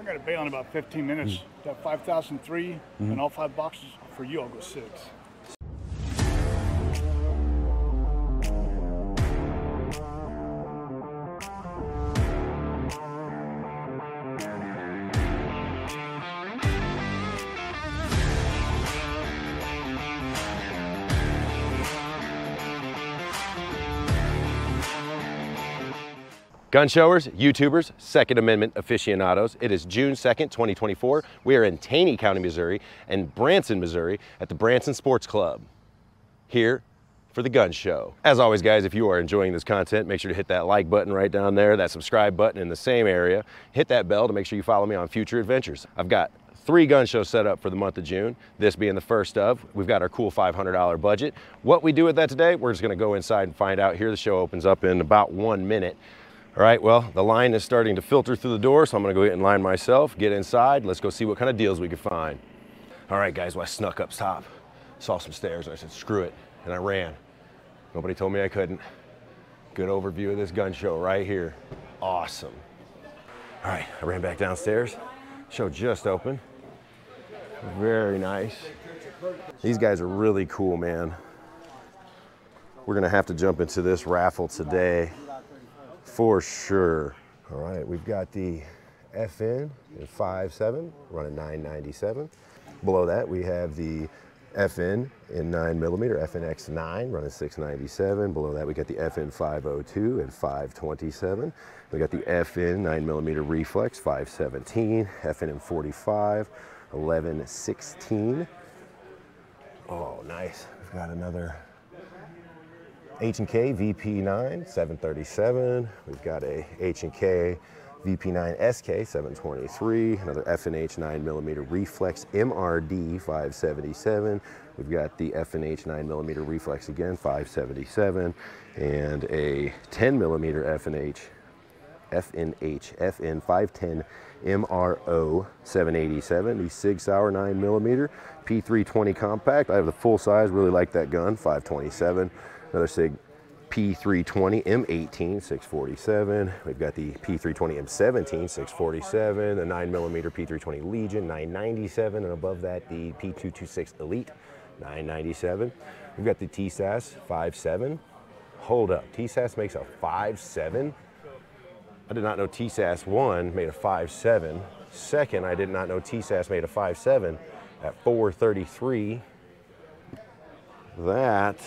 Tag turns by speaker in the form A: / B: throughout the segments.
A: I got to bail in about 15 minutes. Got 5,003, and all 5 boxes for you. I'll go 6.
B: Gun showers, YouTubers, Second Amendment aficionados, it is June 2nd, 2024. We are in Taney County, Missouri and Branson, Missouri at the Branson Sports Club, here for the gun show. As always, guys, if you are enjoying this content, make sure to hit that like button right down there, that subscribe button in the same area, hit that bell to make sure you follow me on future adventures. I've got 3 gun shows set up for the month of June, this being the first of. We've got our cool $500 budget. What we do with that today, we're just gonna go inside and find out here. The show opens up in about 1 minute. All right, well, the line is starting to filter through the door, so I'm gonna go get in line myself, get inside, let's go see what kind of deals we can find. All right, guys, well, I snuck up top, saw some stairs, and I said, screw it, and I ran. Nobody told me I couldn't. Good overview of this gun show right here. Awesome. All right, I ran back downstairs. Show just opened. Very nice. These guys are really cool, man. We're gonna have to jump into this raffle today. For sure. All right, we've got the FN in 5.7, running 997. Below that, we have the FN in 9mm, FNX9, running 697. Below that, we got the FN 502 and 527. We got the FN 9mm Reflex 517, FN in 45, 1116. Oh, nice. We've got another H&K VP9 737. We've got a H&K VP9 SK 723. Another FNH 9mm Reflex MRD 577. We've got the FNH 9mm Reflex again 577, and a 10mm FNH FN 510 MRO 787. The Sig Sauer 9mm P320 compact. I have the full size. Really like that gun. 527. Another Sig P320 M18 647. We've got the P320 M17 647, the 9mm P320 Legion 997, and above that the P226 Elite 997. We've got the TSAS 5.7. Hold up, TSAS makes a 5.7? I did not know TSAS 1 made a 5.7. Second, I did not know TSAS made a 5.7 at 433. That,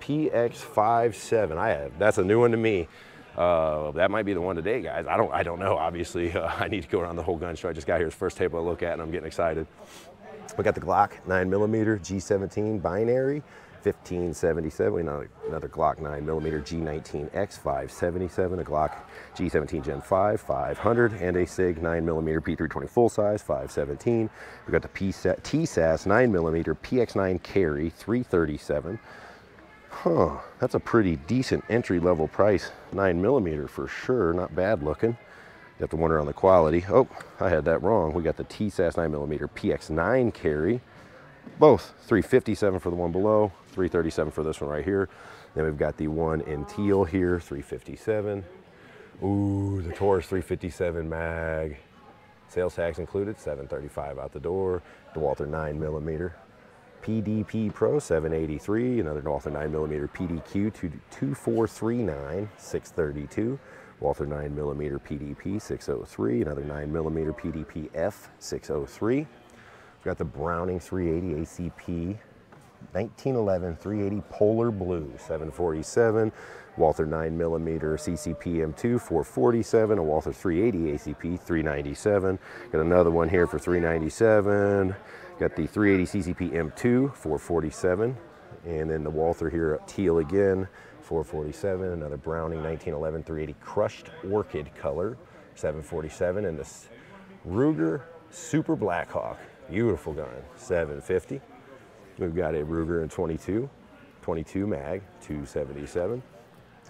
B: PX57. That's a new one to me. That might be the one today, guys. I don't know. Obviously, I need to go around the whole gun show. I just got here. It's the first table I look at, and I'm getting excited. We got the Glock 9mm G17 binary 1577. Another Glock 9mm G19X 577. A Glock G17 Gen 5 500, and a Sig 9mm P320 full size 517. We got the TSAS 9mm PX9 carry 337. That's a pretty decent entry-level price 9mm for sure. Not bad looking. You have to wonder on the quality. Oh, I had that wrong. We got the TSAS 9mm PX9 carry. Both 357 for the one below, 337 for this one right here. Then we've got the one in teal here, 357. Ooh, the Taurus 357 mag. Sales tax included, 735 out the door. DeWalter 9mm. PDP Pro 783, another Walther 9mm PDQ 2439 632, Walther 9mm PDP 603, another 9mm PDP F 603. We've got the Browning 380 ACP 1911 380 Polar Blue 747, Walther 9mm CCP M2 447, a Walther 380 ACP 397. Got another one here for 397. Got the 380 CCP M2, 447, and then the Walther here up teal again, 447. Another Browning 1911 380 crushed orchid color, 747, and this Ruger Super Blackhawk, beautiful gun, 750. We've got a Ruger in 22 mag, 277.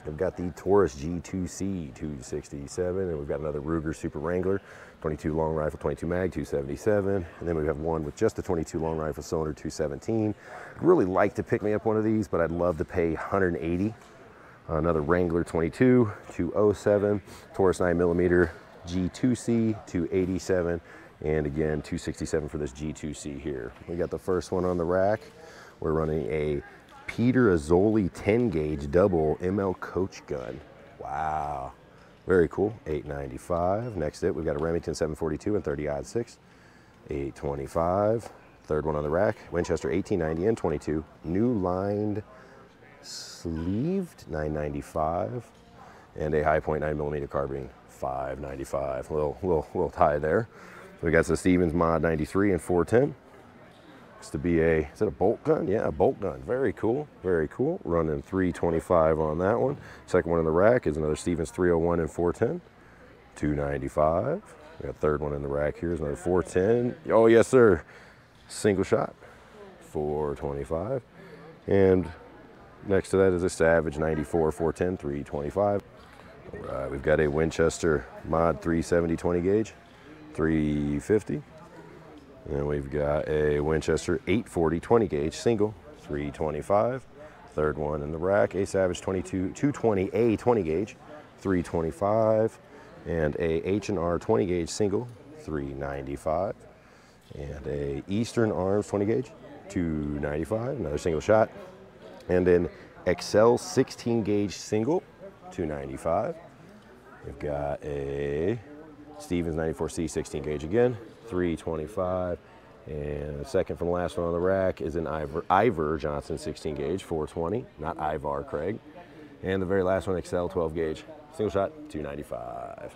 B: We've got the Taurus G2C, 267, and we've got another Ruger Super Wrangler, 22 long rifle, 22 mag, 277. And then we have one with just a 22 long rifle cylinder, 217. I'd really like to pick me up one of these, but I'd love to pay 180 Another Wrangler 22, 207, Taurus 9mm, G2C, 287, and again, 267 for this G2C here. We got the first one on the rack. We're running a Peter Azzoli 10 gauge double ML coach gun. Wow, very cool. $895. Next it, we've got a Remington 742 and 30-06, $825. Third one on the rack, Winchester 1890 and 22, new lined sleeved, $995, and a High Point 9mm carbine, $595. Little tie there. We got the Stevens Mod 93 and 410. Looks to be a, is it a bolt gun? Yeah, a bolt gun. Very cool, very cool. Running $325 on that one. Second one in the rack is another Stevens 301 and 410, $295. We got third one in the rack here is another 410. Oh yes, sir. Single shot, $425. And next to that is a Savage 94 410, $325. All right, we've got a Winchester Mod 370 20 gauge, $350. And we've got a Winchester 840 20 gauge single, $325. Third one in the rack, a Savage 220A 20 gauge, $325. And a H&R 20 gauge single, $395. And a Eastern Arms 20 gauge, $295. Another single shot. And an Excel 16 gauge single, $295. We've got a Stevens 94C 16 gauge again, $325. And the second from the last one on the rack is an Ivor Johnson 16 gauge, $420. Not Ivar, Craig. And the very last one, Excel 12 gauge, single shot, $295.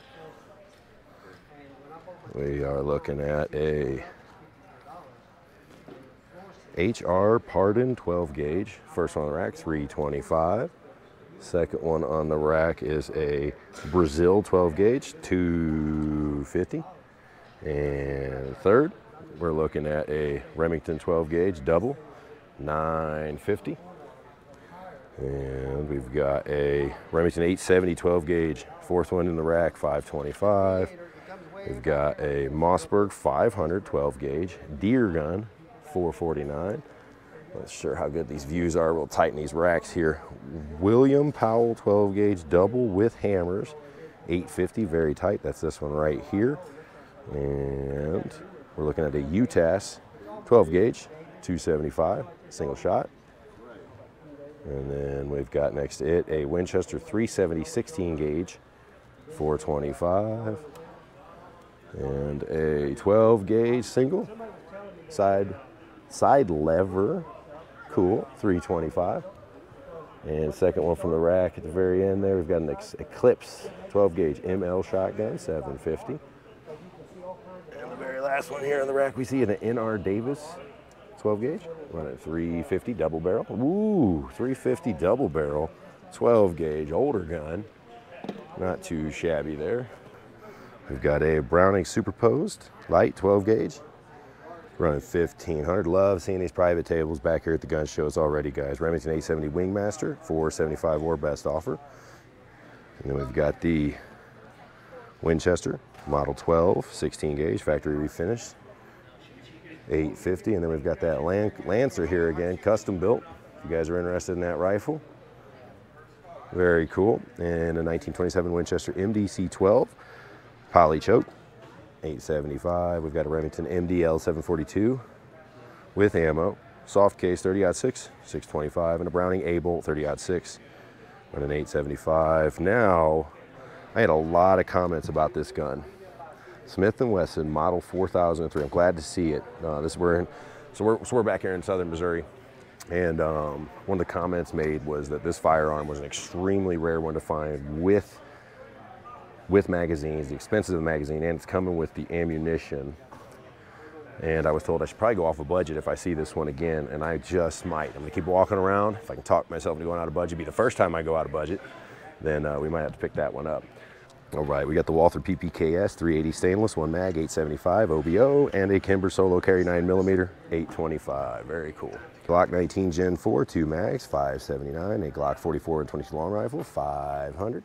B: We are looking at a HR Pardon 12 gauge. First one on the rack, $325. Second one on the rack is a Brazil 12 gauge, $250. And third, we're looking at a Remington 12 gauge double, $950. And we've got a Remington 870 12 gauge, fourth one in the rack, $525. We've got a Mossberg 500 12 gauge deer gun, $449. Not sure how good these views are. We'll tighten these racks here. William Powell 12 gauge double with hammers, $850, very tight. That's this one right here. And we're looking at a UTAS 12 gauge, $275, single shot. And then we've got next to it a Winchester 370 16 gauge, $425. And a 12 gauge single, side lever, cool, $325. And second one from the rack at the very end there, we've got an Eclipse 12 gauge ML shotgun, $750. And the very last one here on the rack, we see an NR Davis 12 gauge, running $350 double barrel. Ooh, $350 double barrel, 12 gauge, older gun. Not too shabby there. We've got a Browning Superposed light 12 gauge, running $1,500. Love seeing these private tables back here at the gun shows already, guys. Remington 870 Wingmaster, $475 or best offer. And then we've got the Winchester Model 12 16 gauge, factory refinished, $850. And then we've got that Lancer here again, custom built. If you guys are interested in that rifle, very cool. And a 1927 Winchester MDC 12 poly choke, $875. We've got a Remington MDL 742 with ammo, soft case 30-06, $625, and a Browning A-Bolt 30-06, running $875. Now, I had a lot of comments about this gun. Smith & Wesson Model 4003. I'm glad to see it. We're back here in southern Missouri, and one of the comments made was that this firearm was an extremely rare one to find with magazines, the expensive magazine, and it's coming with the ammunition. And I was told I should probably go off a budget if I see this one again, and I just might. I'm gonna keep walking around. If I can talk myself into going out of budget, be the first time I go out of budget, then we might have to pick that one up. All right, we got the Walther PPKS 380 stainless, 1 mag, $875 OBO, and a Kimber Solo Carry 9mm, $825. Very cool. Glock 19 Gen 4, 2 mags, $579. A Glock 44 and 22 long rifle, $500.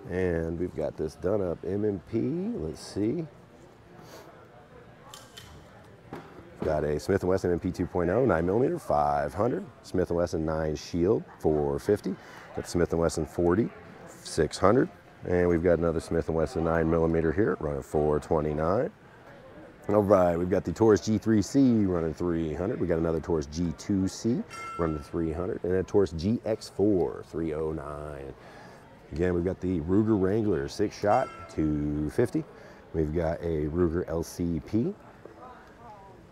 B: And we've got this done up M&P, let's see, Got a Smith & Wesson MP 2.0 9mm 500. Smith & Wesson 9 Shield 450. Got the Smith & Wesson 40 600. And we've got another Smith & Wesson 9mm here running 429. All right, we've got the Taurus G3C running 300. We got another Taurus G2C running 300, and a Taurus GX4 309. Again, we've got the Ruger Wrangler 6-shot 250. We've got a Ruger LCP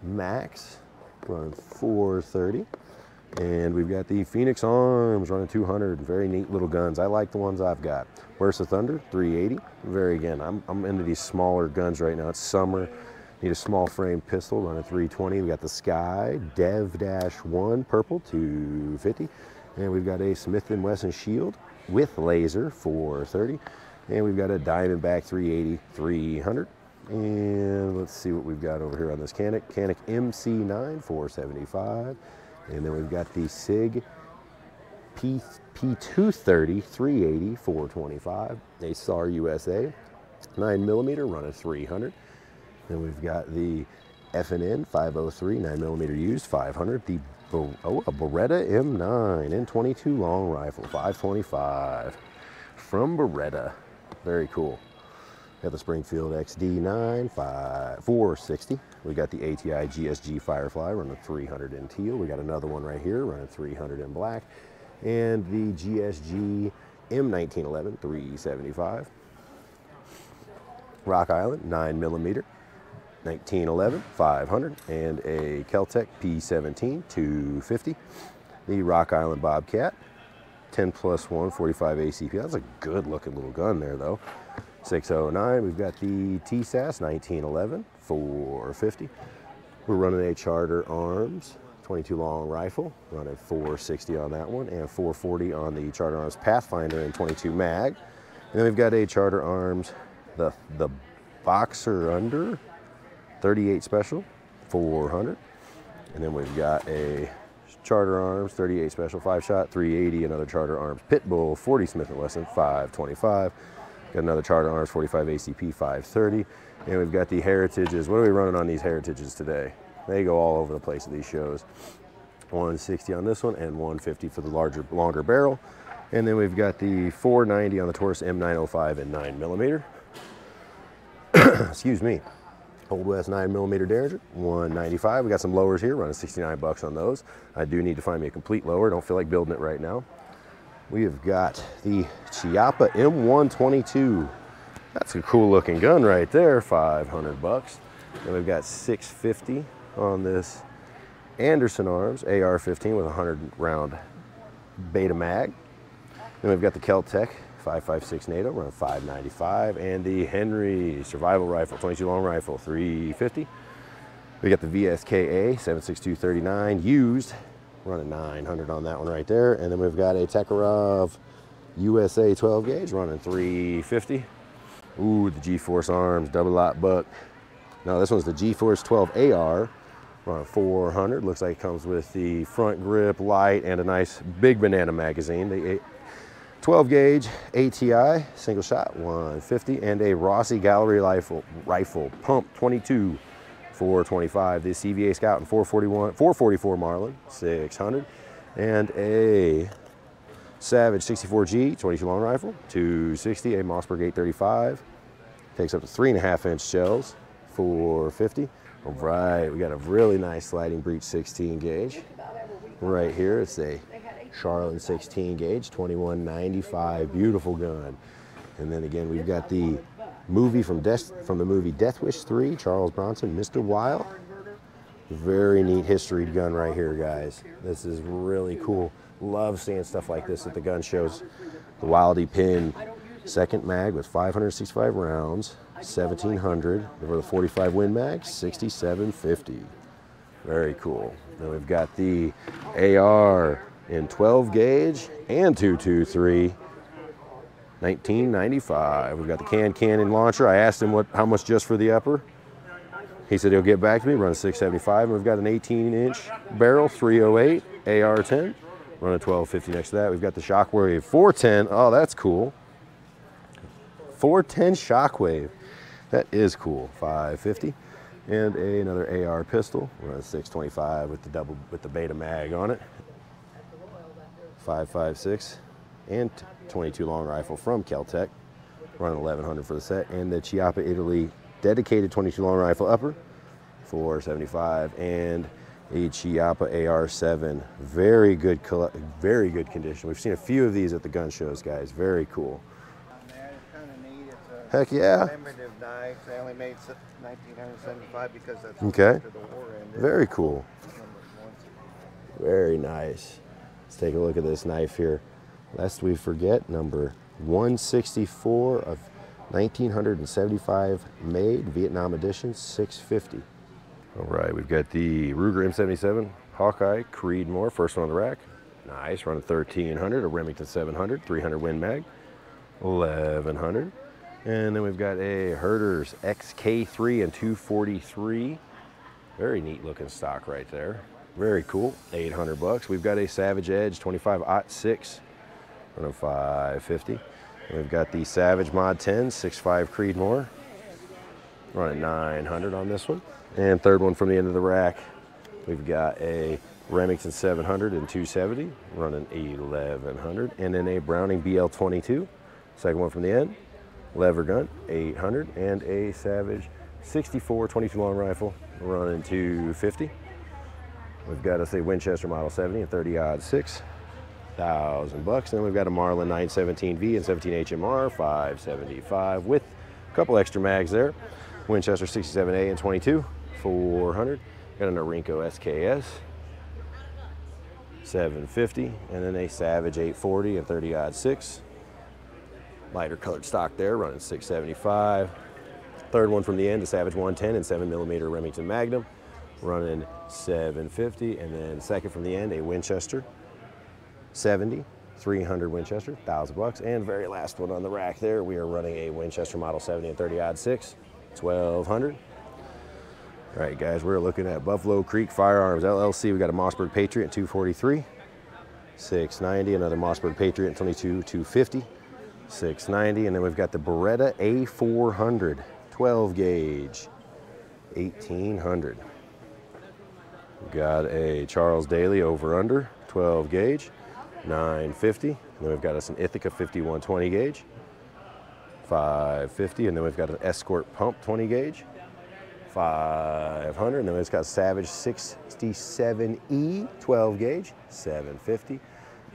B: Max running 430. And we've got the Phoenix Arms running 200. Very neat little guns. I like the ones I've got. Where's the Thunder 380. Again, I'm into these smaller guns right now. It's summer. Need a small frame pistol running 320. We got the Sky Dev-1 purple 250. And we've got a Smith & Wesson Shield with laser 430. And we've got a Diamondback 380 300. And let's see what we've got over here on this Canik MC9 475. And then we've got the SIG P230 380 425. A SAR USA 9mm running 300. Then we've got the F&N 503 9mm used 500. The a Beretta M9 N22 long rifle 525 from Beretta. Very cool. Got the Springfield XD9 460. We got the ATI GSG Firefly running 300 in teal. We got another one right here running 300 in black. And the GSG M1911 375. Rock Island 9mm 1911 500, and a Keltec P17 250. The Rock Island Bobcat 10+1 45 ACP. That's a good looking little gun there though. 609. We've got the TSAS 1911 450. We're running a Charter Arms 22 long rifle, running 460 on that one, and 440 on the Charter Arms Pathfinder in 22 mag. And then we've got a Charter Arms the Boxer Under 38 Special 400. And then we've got a Charter Arms 38 Special 5-shot 380, another Charter Arms Pitbull 40 Smith & Wesson 525. Got another Charter Arms 45 ACP 530. And we've got the Heritages. What are we running on these Heritages today? They go all over the place at these shows. 160 on this one and 150 for the longer barrel. And then we've got the 490 on the Taurus M905 and 9mm. Excuse me. Old West 9mm Derringer, 195. We got some lowers here, running 69 bucks on those. I do need to find me a complete lower. Don't feel like building it right now. We have got the Chiappa M122. That's a cool looking gun right there, 500 bucks. Then we've got 650 on this Anderson Arms AR-15 with a 100 round beta mag. Then we've got the Keltec 5.56 NATO, around 595, and the Henry Survival Rifle, 22 long rifle, 350. We got the VSKA 7.6239 used, running 900 on that one right there, and then we've got a Tekarov USA 12 gauge, running 350. Ooh, the G-Force Arms double aught buck. Now this one's the G-Force 12 AR, running 400. Looks like it comes with the front grip, light, and a nice big banana magazine. The 12 gauge ATI single shot 150, and a Rossi Gallery rifle pump 22 425. The CVA Scout and 444 Marlin 600, and a Savage 64G 22 long rifle 260. A Mossberg 835 takes up to 3.5-inch shells 450. All right, we got a really nice sliding breech 16 gauge right here. It's a Charlin 16 gauge, 2195, beautiful gun. And then again, we've got the movie from the movie Death Wish 3, Charles Bronson, Mr. Wild. Very neat history gun right here, guys. This is really cool. Love seeing stuff like this at the gun shows. The Wildy Pin second mag with 565 rounds, 1700. Over the 45 Win Mag, 6750. Very cool. Then we've got the AR in 12 gauge and 223, 1995. We've got the Cannon launcher. I asked him how much just for the upper. He said he'll get back to me, running 675. And we've got an 18-inch barrel, 308, AR-10, running 1250 next to that. We've got the Shockwave 410. Oh, that's cool. 410 Shockwave. That is cool, 550. And another AR pistol. We're on a 625 with the beta mag on it. 5.56 and 22 long rifle from Kel-Tec. Running 1100 for the set. And the Chiappa Italy dedicated 22 long rifle upper, 475, and a Chiappa AR7. Very good condition. We've seen a few of these at the gun shows, guys. Very cool.
C: It's kind of neat. It's
B: Heck yeah.
C: commemorative knife. They only made 1975 because that's
B: Okay.
C: after the war ended.
B: Very cool. Very nice. Let's take a look at this knife here. Lest we forget, number 164 of 1975 made, Vietnam edition, 650. All right, we've got the Ruger M77 Hawkeye Creedmoor, first one on the rack. Nice, running 1300, a Remington 700, 300 Win Mag, 1100. And then we've got a Herder's XK3 and 243. Very neat looking stock right there. Very cool, 800 bucks. We've got a Savage Edge 25-06, running 550. And we've got the Savage Mod 10 6.5 Creedmoor, running 900 on this one. And third one from the end of the rack, we've got a Remington 700 and 270, running 1100. And then a Browning BL22, second one from the end, lever gun, 800. And a Savage 64 22 long rifle, running 250. We've got a Winchester Model 70 and 30-06, 1,000 bucks. And then we've got a Marlin 917V and 17 HMR, 575, with a couple extra mags there. Winchester 67A and 22, 400. Got an Norinco SKS, 750, and then a Savage 840 and 30-06. Lighter colored stock there, running 675. Third one from the end, a Savage 110 and 7mm Remington Magnum, running 750. And then second from the end, a Winchester 70, 300 Winchester, 1,000 bucks. And very last one on the rack there, we are running a Winchester Model 70 and 30-06, 1,200. All right, guys, we're looking at Buffalo Creek Firearms LLC. We got a Mossberg Patriot 243, 690. Another Mossberg Patriot 22, 250, 690. And then we've got the Beretta A400, 12 gauge, 1,800. We've got a Charles Daly over under, 12 gauge, 950. And then we've got us an Ithaca 5120 gauge, 550. And then we've got an Escort Pump 20 gauge, 500. And then we've got Savage 67E 12 gauge, 750.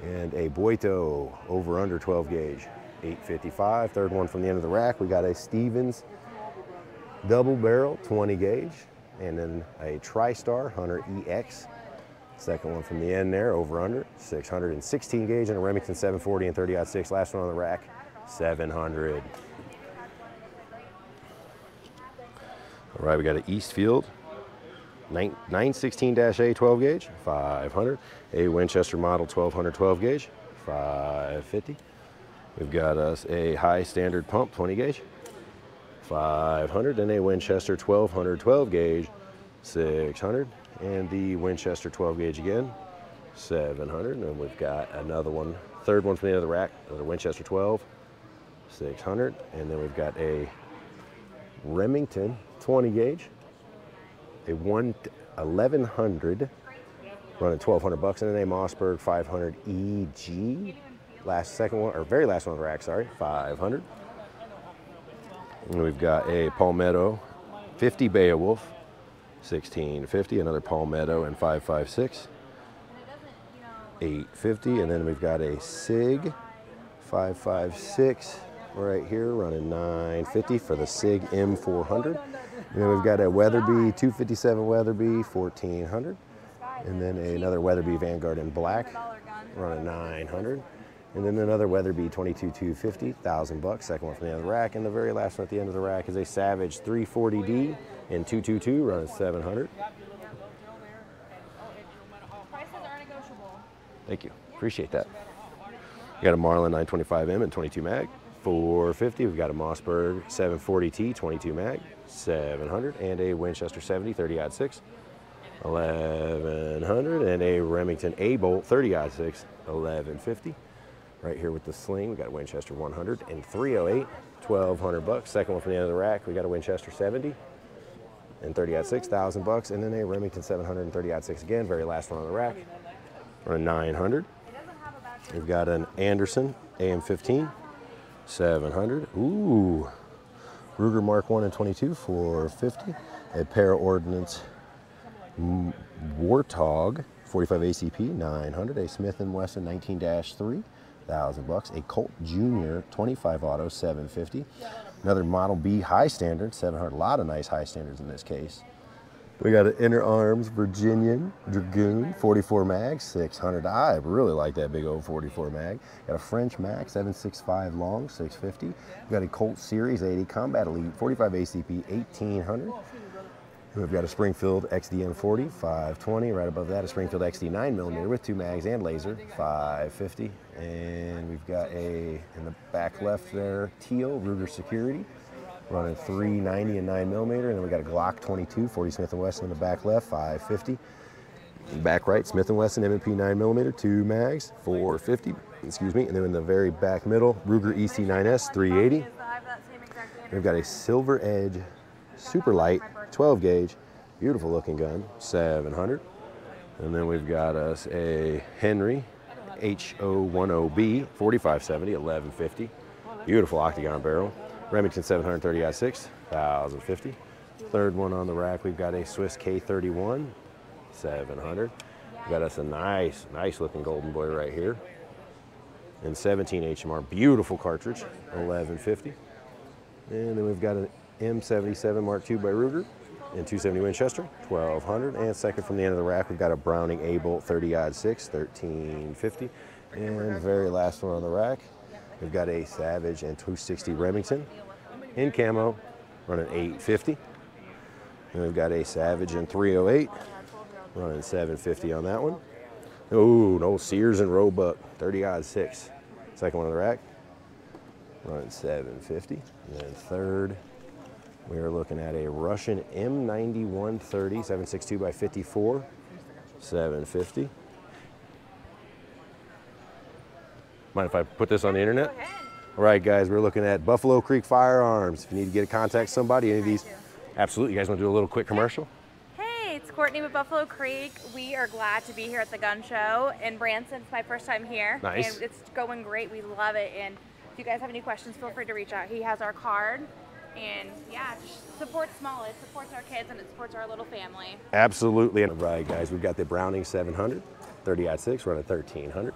B: And a Boito over under 12 gauge, 855. Third one from the end of the rack, we got a Stevens double barrel 20 gauge, and then a TriStar Hunter EX. Second one from the end there, over under 616 gauge, and a Remington 740 and 30-06. Last one on the rack, 700. All right, we got an Eastfield 916-A 12 gauge, 500. A Winchester Model 1200 12 gauge, 550. We've got us a High Standard Pump 20 gauge, 500. And a Winchester 1200 12 gauge, 600. And the Winchester 12 gauge again, 700. And we've got another one, third one from the end of the rack, another Winchester 12, 600. And then we've got a Remington 20 gauge, a 1100, running 1,200 bucks, and then a Mossberg 500 EG, second one, or very last one on the rack, sorry, 500. And we've got a Palmetto 50 Beowulf, 1650, another Palmetto and 556, 850, and then we've got a SIG 556 right here, running 950 for the SIG M400. And then we've got a Weatherby 257 Weatherby, 1,400, and then another Weatherby Vanguard in black, running 900. And then another Weatherby 22-250, 1,000 bucks. Second one from the end of the rack. And the very last one at the end of the rack is a Savage 340D in 222, running 700. Thank you, appreciate that. We got a Marlin 925M and 22 mag, 450. We've got a Mossberg 740T 22 mag, 700, and a Winchester 70 30-06, 1,100, and a Remington A-Bolt 30-06, 1,150. Right here with the sling, we got a Winchester 100 and 308, 1,200 bucks. Second one from the end of the rack, we got a Winchester 70 and 30-06, $1,000, and then a Remington 700 and 30-06 again, very last one on the rack, running 900. We've got an Anderson AM15, 700. Ooh, Ruger Mark 1 and 22, 450. A Para Ordnance Warthog 45 ACP, 900. A Smith & Wesson 19-3, $1,000. A Colt Junior 25 Auto, 750. Another Model B high standard, 700. A lot of nice high standards in this case. We got an Inner Arms Virginian Dragoon 44 mag, 600. I really like that big old 44 mag. Got a French Mac 765 long, 650. We got a Colt Series 80 Combat Elite 45 ACP, 1800. We've got a Springfield XDM 40, 520. Right above that, a Springfield XD 9mm with 2 mags and laser, 550. And we've got a, in the back left there, teal Ruger Security, running 390 and 9mm. And then we got a Glock 22, 40 Smith & Wesson in the back left, 550. Back right, Smith & Wesson M&P 9mm, 2 mags, 450. Excuse me. And then in the very back middle, Ruger EC9S, 380. We've got a Silver Edge super light 12 gauge, beautiful looking gun, 700. And then we've got us a Henry HO10B 4570, 1150. Beautiful octagon barrel. Remington 730-06, 1050. Third one on the rack, we've got a Swiss K31, 700. We've got us a nice looking golden boy right here. And 17 HMR, beautiful cartridge, 1150. And then we've got an M77 Mark II by Ruger and 270 Winchester, 1200. And second from the end of the rack, we've got a Browning A-Bolt 30-06, 1350. And very last one on the rack, we've got a Savage and 260 Remington in camo, running 850. And we've got a Savage and 308, running 750 on that one. Oh, no, Sears and Roebuck, 30-06. Second one on the rack, running 750. And then third, we are looking at a Russian M91 30, 762 by 54, 750. Mind if I put this on the internet? All right, guys, we're looking at Buffalo Creek Firearms. If you need to get in contact with somebody, any of these, absolutely. You guys want to do a little quick commercial?
D: Hey, it's Courtney with Buffalo Creek. We are glad to be here at the gun show in Branson. It's my first time here.
B: Nice.
D: And it's going great. We love it. And if you guys have any questions, feel free to reach out. He has our card. And yeah, just support small. It supports our kids and it supports our little family.
B: Absolutely. All right, guys, we've got the Browning 700, 30-06, running 1300.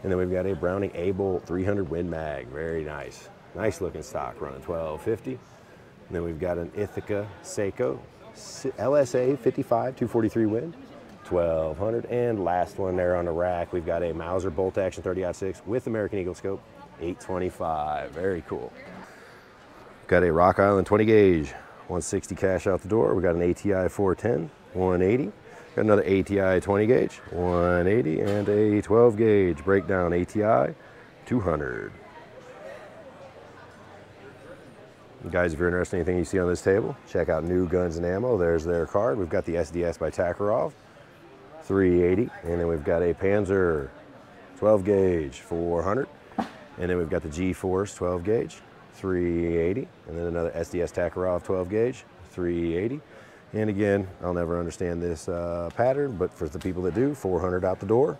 B: And then we've got a Browning A-Bolt 300 Win Mag, very nice. Nice looking stock, running 1250. And then we've got an Ithaca Seiko LSA 55, 243 Win, 1200. And last one there on the rack, we've got a Mauser Bolt Action 30-06 with American Eagle Scope, 825, very cool. Got a Rock Island 20 gauge, 160 cash out the door. We got an ATI 410, 180. Got another ATI 20 gauge, 180, and a 12 gauge breakdown ATI 200. Guys, if you're interested in anything you see on this table, check out New Guns and Ammo. There's their card. We've got the SDS by Takarov, 380, and then we've got a Panzer 12 gauge, 400, and then we've got the G-Force 12 gauge, 380, and then another SDS Takarov 12 gauge, 380. And again, I'll never understand this pattern, but for the people that do, 400 out the door.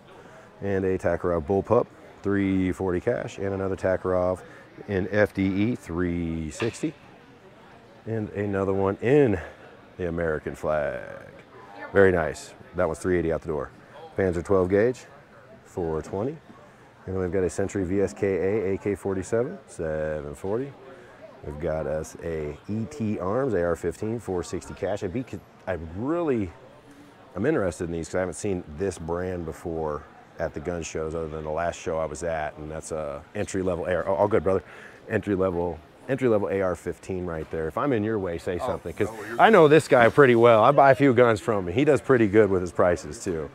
B: And a Takarov Bullpup, 340 cash, and another Takarov in FDE, 360. And another one in the American flag. Very nice. That one's 380 out the door. Panzer 12 gauge, 420. And then we've got a Century VSKA AK-47, 740. We've got us a ET Arms AR-15, 460 cash. I'm interested in these because I haven't seen this brand before at the gun shows other than the last show I was at, and that's a entry-level AR. Oh, all good, brother. Entry-level AR-15 right there. If I'm in your way, say something, because I know this guy pretty well. I buy a few guns from him. He does pretty good with his prices too.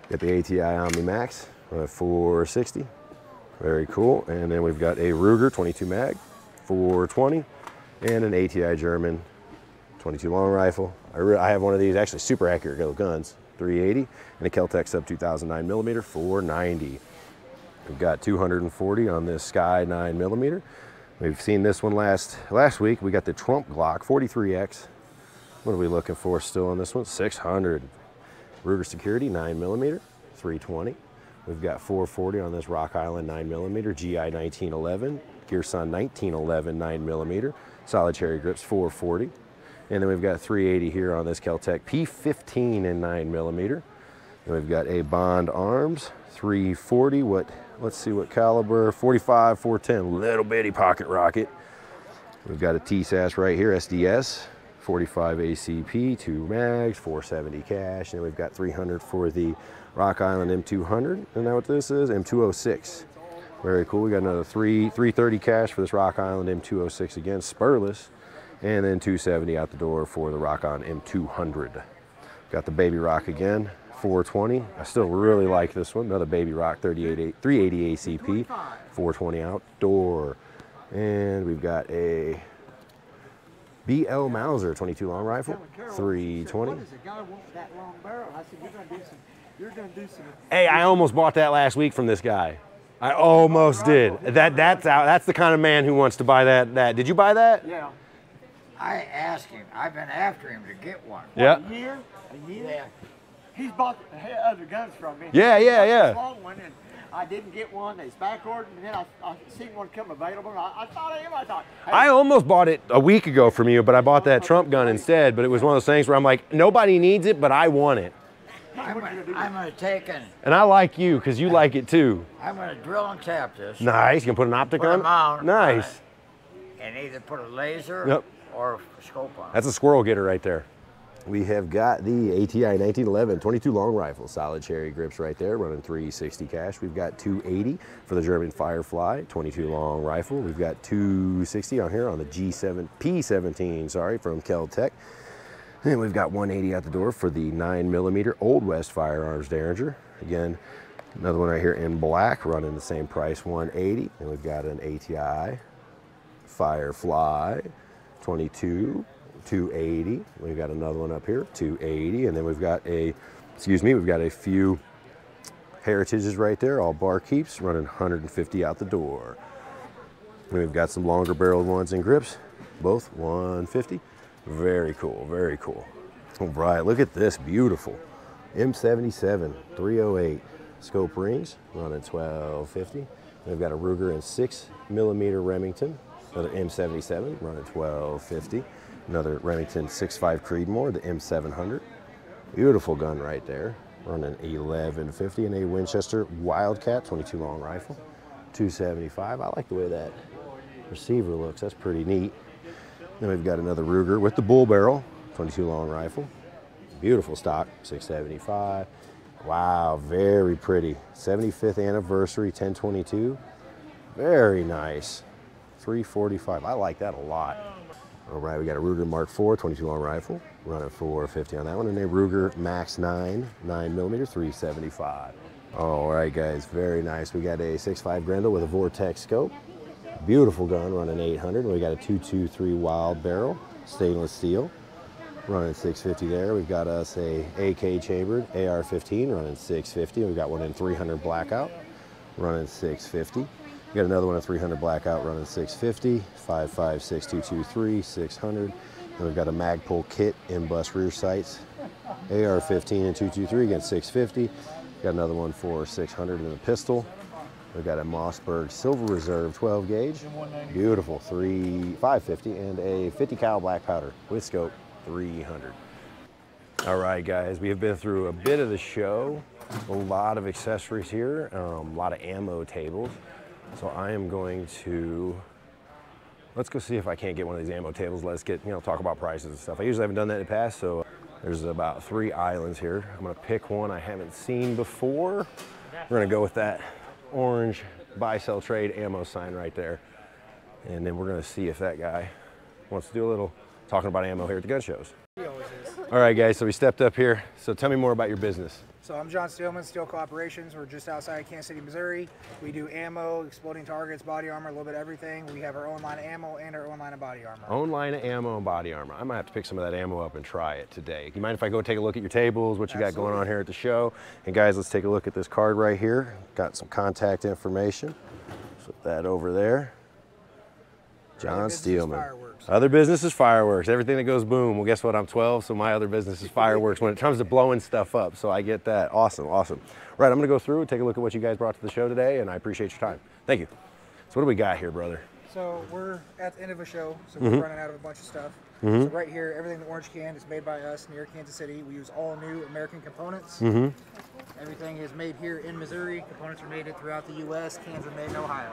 B: Got the ATI Omni Max, 460. Very cool. And then we've got a Ruger 22 mag, 420, and an ATI German 22 long rifle. I have one of these, actually super accurate guns, 380, and a Kel-Tec Sub 2009 millimeter, 490. We've got 240 on this Sky 9mm. We've seen this one last week. We got the Trump Glock 43X, What are we looking for still on this one? 600. Ruger Security 9mm, 320. We've got 440 on this Rock Island 9mm, GI 1911, Gearson 1911 9mm, solid cherry grips 440. And then we've got 380 here on this Kel-Tec P15 and 9mm. And we've got a Bond Arms 340. Let's see what caliber, 45, 410, little bitty pocket rocket. We've got a T-SAS right here, SDS, 45 ACP, 2 mags, 470 cash, and we've got 300 for the Rock Island M200. And now what this is, M206. Very cool. We got another 330 cash for this Rock Island M206 again, spurless, and then 270 out the door for the Rock Island M200. Got the Baby Rock again, 420. I still really like this one. Another Baby Rock 380 ACP, 420 outdoor. And we've got a BL Mauser 22 long rifle, 320.
C: What is a guy wants that long barrel? I said, you're gonna do some.
B: Hey, I almost bought that last week from this guy. I almost did. That's the kind of man who wants to buy that. Did you buy that?
C: Yeah.
E: I asked him. I've been after him to get one.
B: Yeah.
C: A year?
E: Yeah.
C: He's bought other guns from me.
B: Yeah.
C: This long one, and I didn't get one. It's back ordered, and then I seen one come available. And I thought of him. I thought, hey,
B: I almost bought it a week ago from you, but I bought that Trump gun instead. But it was one of those things where I'm like, nobody needs it, but I want it.
E: I'm gonna take
B: And I like you because you like it too.
E: I'm gonna drill and tap this.
B: Nice. You can put an optic
E: Put a
B: on
E: mount
B: it? Nice.
E: And either put a laser
B: Yep.
E: or a scope on it.
B: That's a squirrel getter right there. We have got the ATI 1911 22 long rifle, solid cherry grips right there, running 360 cash. We've got 280 for the German Firefly 22 long rifle. We've got 260 on here on the P17, sorry, from Kel-Tec. And we've got 180 out the door for the 9mm Old West Firearms Derringer. Again, another one right here in black, running the same price, 180. And we've got an ATI Firefly 22. 280. We've got another one up here, 280, and then we've got a few Heritages right there, all bar keeps, running 150 out the door. And we've got some longer barreled ones and grips, both 150. Very cool, very cool. All right, look at this, beautiful. M77 308 scope rings, running 1250. We've got a Ruger and 6mm Remington, another M77, running 1250. Another Remington 6.5 Creedmoor, the M700. Beautiful gun right there, running 1150, and a Winchester Wildcat 22 long rifle, 275. I like the way that receiver looks, that's pretty neat. Then we've got another Ruger with the bull barrel, 22 long rifle. Beautiful stock, 675. Wow, very pretty. 75th anniversary 1022. Very nice. 345. I like that a lot. All right, we got a Ruger Mark IV 22 long rifle, running 450 on that one, and a Ruger Max 9 9mm 375. All right, guys, very nice. We got a 6.5 Grendel with a Vortex scope. Beautiful gun, running 800. We got a 223 Wild Barrel, stainless steel, running 650 there. We've got us a AK chambered AR-15, running 650. We've got one in 300 Blackout, running 650. We got another one at 300 Blackout, running 650, 5.56 223, 600. And we've got a Magpul kit in bus rear sights, AR-15 and 223, again 650. Got another one for 600 in a pistol. We've got a Mossberg Silver Reserve 12 gauge, beautiful, 550, and a 50 cal black powder with scope, 300. All right, guys, we have been through a bit of the show, a lot of accessories here, a lot of ammo tables. So I am going to, let's go see if I can't get one of these ammo tables. Let's get, talk about prices and stuff. I usually haven't done that in the past, so there's about 3 islands here. I'm gonna pick one I haven't seen before. We're gonna go with that orange buy, sell, trade ammo sign right there. And then we're gonna see if that guy wants to do a little talking about ammo here at the gun shows. All right, guys, so we stepped up here. So tell me more about your business.
F: So I'm John Steelman, Steel Cooperations. We're just outside Kansas City, Missouri. We do ammo, exploding targets, body armor, a little bit of everything. We have our own line of ammo and our own line of body armor.
B: Own line of ammo and body armor. I might have to pick some of that ammo up and try it today. You mind if I go take a look at your tables, what you got going on here at the show? And guys, let's take a look at this card right here. Got some contact information. Flip that over there. John
F: business is
B: Steelman.
F: fireworks.
B: Other business is fireworks. Everything that goes boom. Well, guess what? I'm 12, so my other business is fireworks when it comes to blowing stuff up. So I get that. Awesome, awesome. Right, I'm going to go through and take a look at what you guys brought to the show today, and I appreciate your time. Thank you. So what do we got here, brother?
F: So we're at the end of a show, so we're running out of a bunch of stuff. So right here, everything in the orange can is made by us near Kansas City. We use all new American components. Everything is made here in Missouri. Components are made throughout the U.S. Cans are made in Ohio.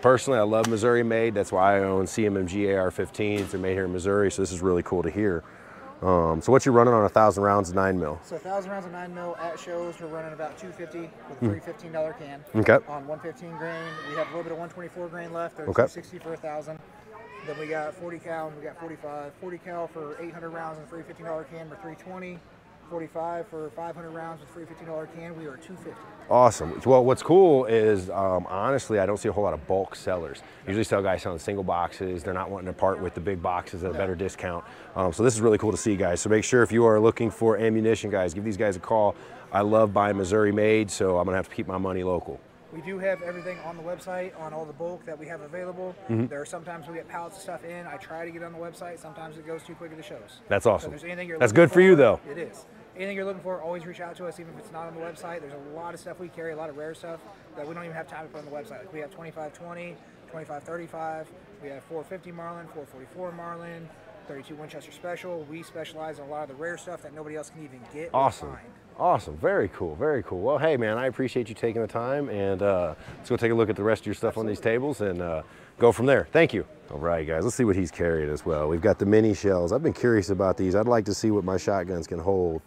B: Personally, I love Missouri made. That's why I own CMMG AR-15s. They're made here in Missouri, so this is really cool to hear. So what you running on 1,000 rounds of 9mm?
F: So 1,000 rounds of 9mm at shows, we're running about $250 with a free $15 can.
B: Okay.
F: On 115 grain, we have a little bit of 124 grain left. There's
B: Okay.
F: 260 for 1,000. Then we got 40 cal and we got 45. 40 cal for 800 rounds and free $15 can. We're 320. 45 for 500 rounds with free $15 can. We are 250.
B: Awesome. Well, what's cool is, honestly, I don't see a whole lot of bulk sellers. Usually sell guys selling single boxes. They're not wanting to part with the big boxes at a better discount. So this is really cool to see, guys. So make sure if you are looking for ammunition, guys, give these guys a call. I love buying Missouri made, so I'm going to have to keep my money local.
F: We do have everything on the website, on all the bulk that we have available. There are sometimes we get pallets of stuff in. I try to get on the website. Sometimes it goes too quick at the shows.
B: That's
F: So
B: awesome.
F: if there's anything you're
B: That's
F: looking
B: good for you, though.
F: It is. Anything you're looking for, always reach out to us, even if it's not on the website. There's a lot of stuff we carry, a lot of rare stuff that we don't even have time to put on the website. Like we have 25-20, 25-35, we have 450 Marlin, 444 Marlin, 32 Winchester Special. We specialize in a lot of the rare stuff that nobody else can even get or
B: Awesome.
F: find.
B: Awesome. Very cool. Very cool. Well, hey, man, I appreciate you taking the time, and let's go take a look at the rest of your stuff on these tables and go from there. Thank you. All right, guys, let's see what he's carried as well. We've got the mini shells. I've been curious about these. I'd like to see what my shotguns can hold.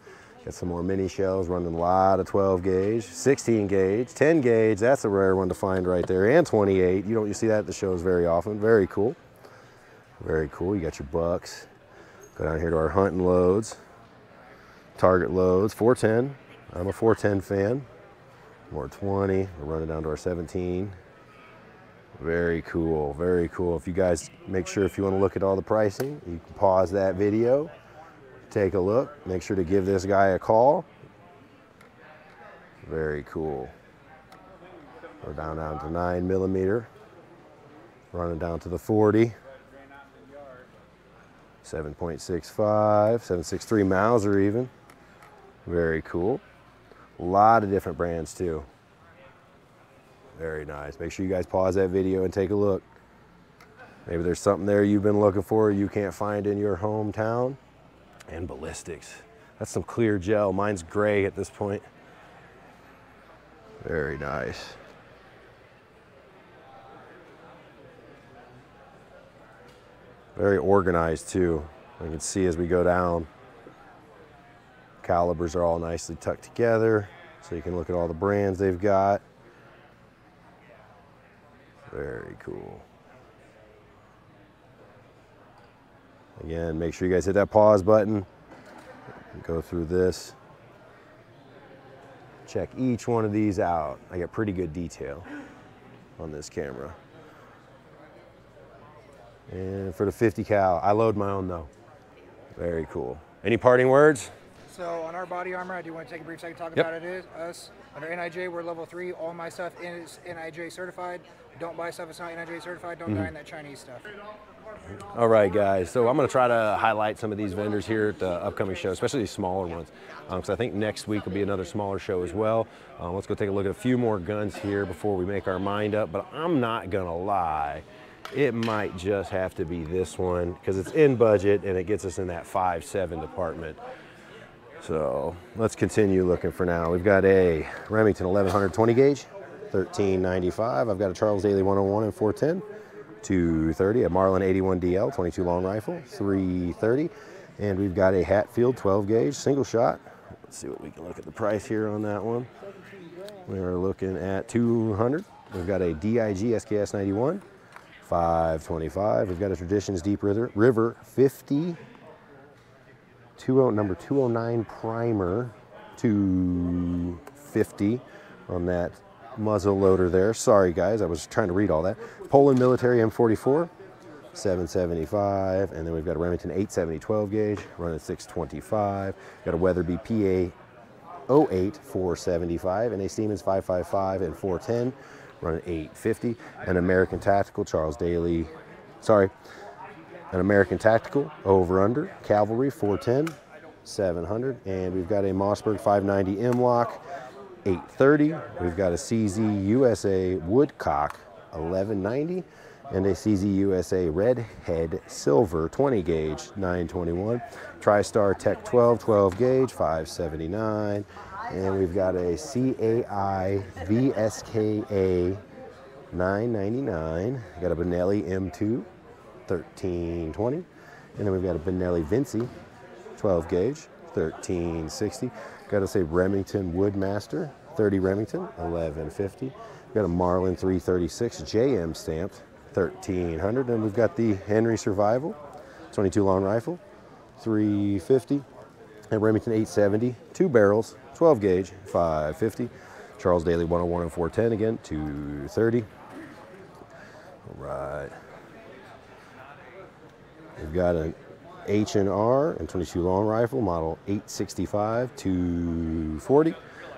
B: Got some more mini shells, running a lot of 12 gauge, 16 gauge, 10 gauge. That's a rare one to find right there, and 28. You see that at the shows very often. Very cool. Very cool. You got your bucks. Go down here to our hunting loads, target loads, 410. I'm a 410 fan. More 20. We're running down to our 17. Very cool. Very cool. If you guys make sure if you want to look at all the pricing, you can pause that video. Take a look. Make sure to give this guy a call. Very cool. We're down to 9mm. Running down to the 40. 7.65, 7.63 Mauser even. Very cool. A lot of different brands too. Very nice. Make sure you guys pause that video and take a look. Maybe there's something there you've been looking for you can't find in your hometown. And ballistics. That's some clear gel. Mine's gray at this point. Very nice. Very organized too. You can see as we go down, calibers are all nicely tucked together, so you can look at all the brands they've got. Very cool. Again, make sure you guys hit that pause button. Go through this. Check each one of these out. I got pretty good detail on this camera. And for the 50 cal, I load my own though. Very cool. Any parting words?
F: So on our body armor, I do want to take a brief second to talk about it. Under NIJ, we're level 3. All my stuff is NIJ certified. Don't buy stuff that's not NIJ certified. Don't die in that Chinese stuff.
B: All right, guys. So I'm going to try to highlight some of these vendors here at the upcoming show, especially these smaller ones. Because I think next week will be another smaller show as well. Let's go take a look at a few more guns here before we make our mind up. But I'm not going to lie. It might just have to be this one because it's in budget and it gets us in that 5.7 department. So let's continue looking for now. We've got a Remington 1100 20 gauge, $13.95. I've got a Charles Daly 101 and 410, $230. A Marlin 81 DL 22 long rifle, $330. And we've got a Hatfield 12 gauge single shot. Let's see what we can look at the price here on that one. We are looking at $200. We've got a DIG SKS 91, $525. We've got a Traditions Deep River 50. Number 209 primer, $250 on that muzzle loader there. Sorry guys, I was trying to read all that. Poland Military M44, $775, and then we've got a Remington 870 12 gauge running $625. Got a Weatherby PA 08 $475, and a Siemens 555 and 410 running $850. An American Tactical Charles Daly Sorry. An American Tactical over under Cavalry 410, 700, and we've got a Mossberg 590 M-Lock 830. We've got a CZ USA Woodcock 1190 and a CZ USA Redhead Silver 20 gauge 921. TriStar Tech 12 gauge 579, and we've got a CAI VSKA 999. Got a Benelli M2 1320, and then we've got a Benelli Vinci 12 gauge 1360. Got us a Remington Woodmaster 30 Remington 1150. Got a Marlin 336 JM stamped 1300, and we've got the Henry Survival 22 long rifle 350, and Remington 870 2 barrels 12 gauge 550. Charles Daly 101 and 410 again 230. All right. We've got an H&R and 22 long rifle, model 865, 240.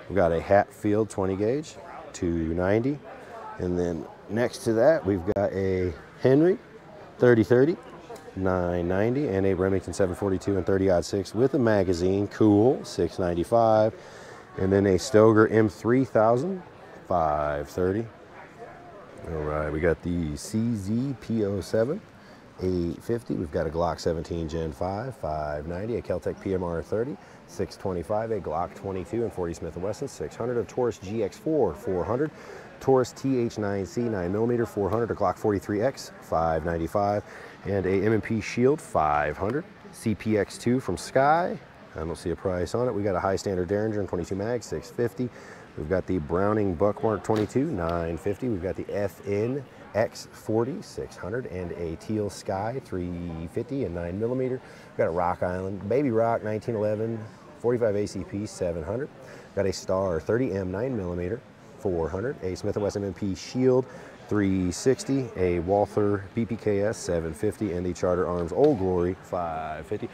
B: We've got a Hatfield 20 gauge, 290. And then next to that, we've got a Henry 30-30, 990, and a Remington 742 and 30-06 with a magazine, cool, 695. And then a Stoeger M3000, 530. All right, we got the CZP07. 850. We've got a Glock 17 Gen 5, 590, a Keltec PMR 30, 625, a Glock 22 and 40 Smith & Wesson, 600, a Taurus GX4, 400, Taurus TH9C 9mm, 400, a Glock 43X, 595, and a M&P Shield, 500, CPX2 from Sky. I don't see a price on it. We got a High Standard Derringer and 22 mag, 650. We've got the Browning Buckmark 22, 950. We've got the FN X40 600 and a Teal Sky 350 and 9mm. We've got a Rock Island Baby Rock 1911 45 ACP 700. Got a Star 30M 9mm 400. A Smith & Wesson MP Shield 360. A Walther BPKS 750 and the Charter Arms Old Glory 550.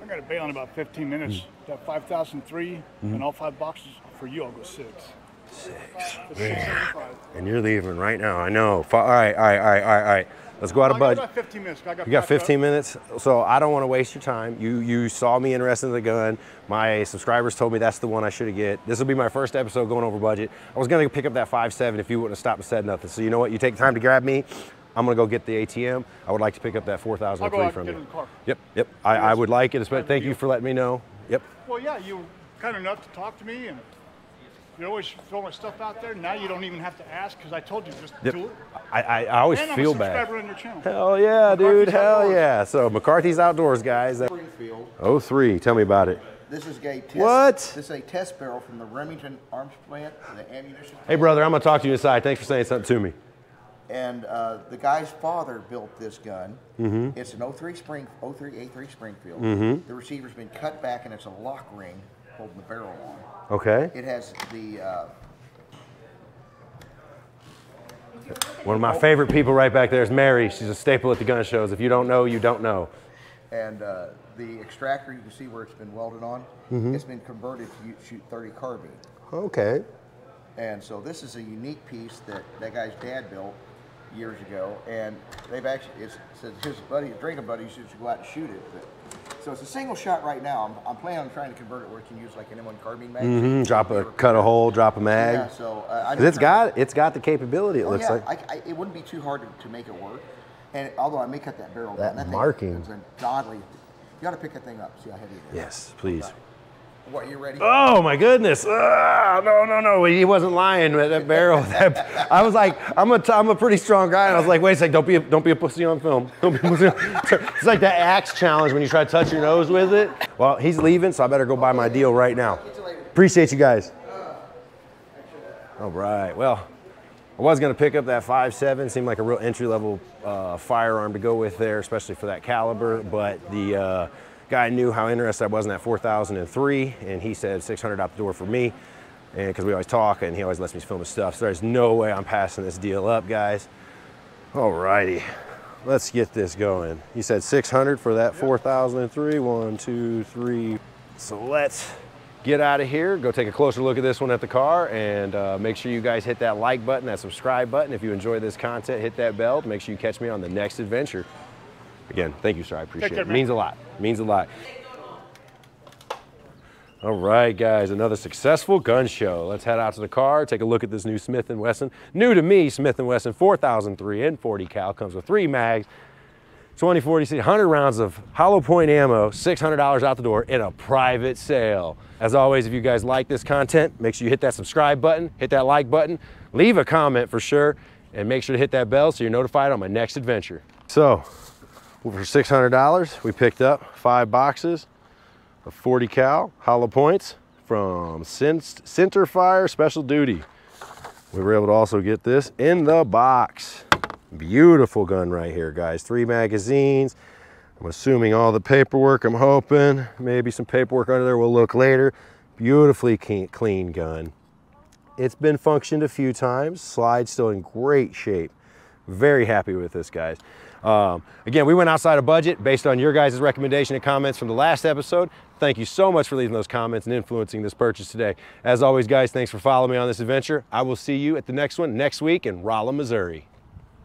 A: I got to bail in about 15 minutes. That 5003 and all 5 boxes for you. I'll go 6.
B: 6.
A: Man.
B: And you're leaving right now. I know. All right. Let's go out of budget.
A: I got 15 minutes.
B: You got 15 minutes? So I don't want to waste your time. You saw me interested in the gun. My subscribers told me that's the one I should get. This will be my first episode going over budget. I was going to pick up that 5.7 if you wouldn't have stopped and said nothing. So you know what? You take time to grab me. I'm going to go get the ATM. I would like to pick up that 4003 from you. Yep. I would like it. Thank you for letting me know. Yep.
A: Well, yeah, you were kind enough to talk to me, and you always throw my stuff out there. Now you don't even have to ask because I told you just do it.
B: I always
A: and
B: feel
A: I'm a subscriber
B: bad.
A: on your channel.
B: Hell yeah, dude.
A: McCarthy's
B: Hell
A: Outdoors.
B: yeah. So McCarthy's Outdoors, guys.
C: Springfield.
B: 03. Tell me about it.
C: This is a test.
B: What?
C: This is a test barrel from the Remington Arms Plant, the ammunition.
B: Hey, brother, I'm going to talk to you inside. Thanks for saying something to me.
C: And the guy's father built this gun.
B: Mm-hmm.
C: It's an 03 A3 Springfield.
B: Mm-hmm.
C: The receiver's been cut back, and it's a lock ring holding the barrel on.
B: Okay.
C: It has the
B: One of my favorite people right back there is Mary. She's a staple at the gun shows. If you don't know, you don't know.
C: and the extractor. You can see where it's been welded on.
B: Mm-hmm.
C: It's been converted to shoot .30 carbine.
B: Okay.
C: And so this is a unique piece that that guy's dad built years ago, and they've actually, it said his buddy, drinking buddy, should go out and shoot it. But, so it's a single shot right now. I'm planning on trying to convert it where it can use like an M1 carbine mag.
B: Mm-hmm. Cut a hole, drop a mag.
C: Yeah, so
B: it's got the capability. It looks like.
C: It wouldn't be too hard to make it work. And although I may cut that barrel
B: That
C: down,
B: marking.
C: thing is godly. You got to pick that thing up. See how heavy it is.
B: Yes, please.
C: Okay. What, you ready?
B: Oh my goodness! No! He wasn't lying with that barrel. I was like, I'm a pretty strong guy, and I was like, wait a second, don't be a pussy on film. Don't be a pussy. It's like that axe challenge when you try to touch your nose with it. Well, he's leaving, so I better go buy my deal right now. Appreciate you guys. All right. Well, I was gonna pick up that 5.7. Seemed like a real entry-level firearm to go with there, especially for that caliber. But the guy knew how interested I was in that 4003, and he said 600 out the door for me, and because we always talk, and he always lets me film his stuff. So there's no way I'm passing this deal up, guys. All righty, let's get this going. You said 600 for that 4003. 1, 2, 3. So let's get out of here, go take a closer look at this one at the car, and make sure you guys hit that like button, that subscribe button. If you enjoy this content, hit that bell. Make sure you catch me on the next adventure. Again, thank you, sir. I appreciate it. Means a lot. Means a lot. All right, guys, another successful gun show. Let's head out to the car, take a look at this new Smith & Wesson. New to me, Smith & Wesson 4003 and 40 cal. Comes with 3 mags, 20, 40, 100 rounds of hollow point ammo, $600 out the door in a private sale. As always, if you guys like this content, make sure you hit that subscribe button, hit that like button, leave a comment for sure, and make sure to hit that bell so you're notified on my next adventure. So, for $600, we picked up 5 boxes of 40 cal hollow points from Centerfire Special Duty. We were able to also get this in the box. Beautiful gun right here, guys. 3 magazines. I'm assuming all the paperwork, I'm hoping. Maybe some paperwork under there, we'll look later. Beautifully clean gun. It's been functioned a few times. Slide's still in great shape. Very happy with this, guys. Again, we went outside of budget based on your guys' recommendation and comments from the last episode. Thank you so much for leaving those comments and influencing this purchase today. As always, guys, thanks for following me on this adventure. I will see you at the next one next week in Rolla, Missouri.